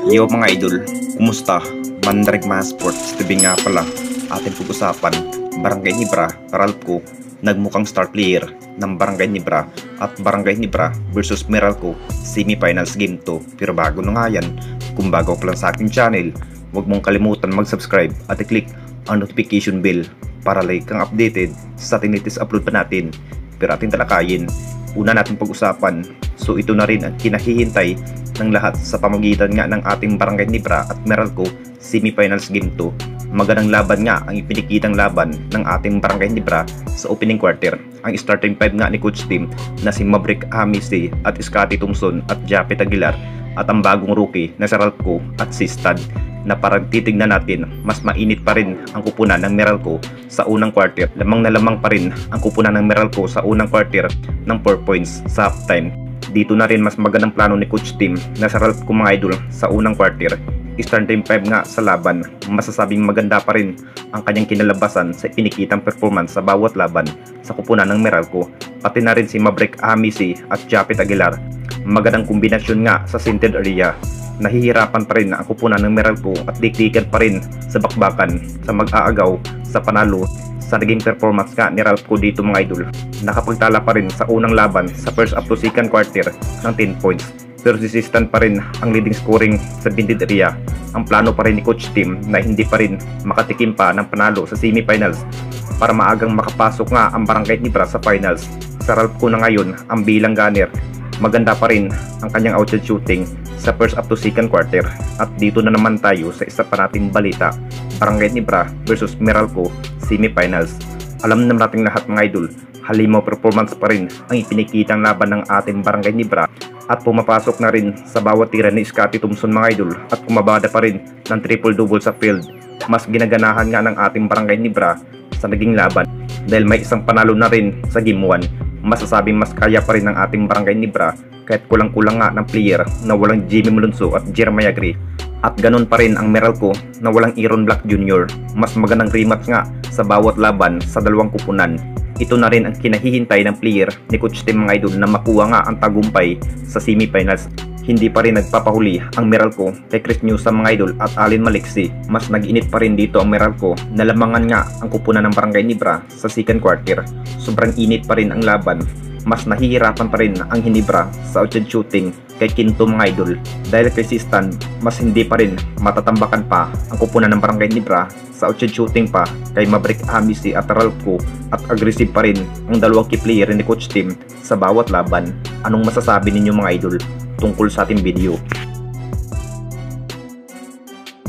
Yo mga idol, kumusta? Mandarigma Sports TV nga pala. Ating pag-usapan, Barangay Nibra, Meralco, nagmukhang star player ng Barangay Nibra at Barangay Nibra versus Meralco Semifinals Game 2. Pero bago na nga yan, kung bago ka lang sa aking channel, huwag mong kalimutan mag-subscribe at i-click ang notification bell para like kang updated sa tinitis upload pa natin. Pero ating talakayin, una natin pag-usapan, so ito na rin ang kinahihintay ng lahat sa pamagitan nga ng ating Barangay Nibra at Meralco Semifinals Game 2. Magandang laban nga ang ipinikitang laban ng ating Barangay Nibra sa opening quarter. Ang starting 5 nga ni Coach Team na si Maverick Hamisi at Scotty Thompson at Japet Aguilar at ang bagong rookie na si Ralco at si Stad, na parang titignan natin mas mainit pa rin ang kupunan ng Meralco sa unang quarter. Lamang na lamang pa rin ang kupunan ng Meralco sa unang quarter ng 4 points sa halftime. Dito na rin mas magandang plano ni Coach Team na sa Ralco mga idol sa unang quarter. Starting 5 nga sa laban, masasabing maganda pa rin ang kanyang kinalabasan sa pinikitang performance sa bawat laban sa kupunan ng Meralco. Pati na rin si Maverick Hamisi at Japet Aguilar. Magandang kombinasyon nga sa centered area. Nahihirapan pa rin ang kupunan ng Meralco at dikdikan pa rin sa bakbakan sa mag-aagaw sa panalo sa naging performance nga ni Ralco dito mga idol. Nakapagtala pa rin sa unang laban sa first up to second quarter ng 10 points. Pero resistant pa rin ang leading scoring sa bindid area. Ang plano pa rin ni Coach Team na hindi pa rin makatikim pa ng panalo sa semifinals para maagang makapasok nga ang Barangay Nibra sa finals. Sa Ralco na ngayon ang bilang gunner, maganda pa rin ang kanyang outside shooting sa first up to second quarter. At dito na naman tayo sa isa pa nating balita, Barangay Nibra versus Meralco Semifinals. Alam naman nating lahat mga idol, halimaw performance pa rin ang ipinikitang laban ng ating Barangay Nibra at pumapasok na rin sa bawat tira ni Scotty Thompson mga idol at kumabada pa rin ng triple-double sa field. Mas ginaganahan nga ng ating Barangay Nibra sa naging laban dahil may isang panalo na rin sa Game 1. Masasabing mas kaya pa rin ng ating Barangay Nibra kahit kulang-kulang nga ng player na walang Jimmy Malonzo at Jeremiah Gray. At ganun pa rin ang Meralco na walang Aaron Black Jr. Mas magandang rematch nga sa bawat laban sa dalawang kupunan. Ito na rin ang kinahihintay ng player ni Coach Team mga idol na makuha nga ang tagumpay sa semifinals. Hindi pa rin nagpapahuli ang Meralco kay Chris Newsome mga idol at Allen Maliksi. Mas nag-init pa rin dito ang Meralco na lamangan nga ang kupunan ng Barangay Nibra sa second quarter. Sobrang init pa rin ang laban. Mas nahihirapan pa rin ang Hinibra sa outside shooting kay Quinto mga idol. Dahil kay Sistan, mas hindi pa rin matatambakan pa ang kupunan ng Barangay Nibra sa outside shooting pa kay Maverick Hamisi at Ralco, at aggressive pa rin ang dalawang key player ni Coach Team sa bawat laban. Anong masasabi ninyo mga idol tungkol sa ating video?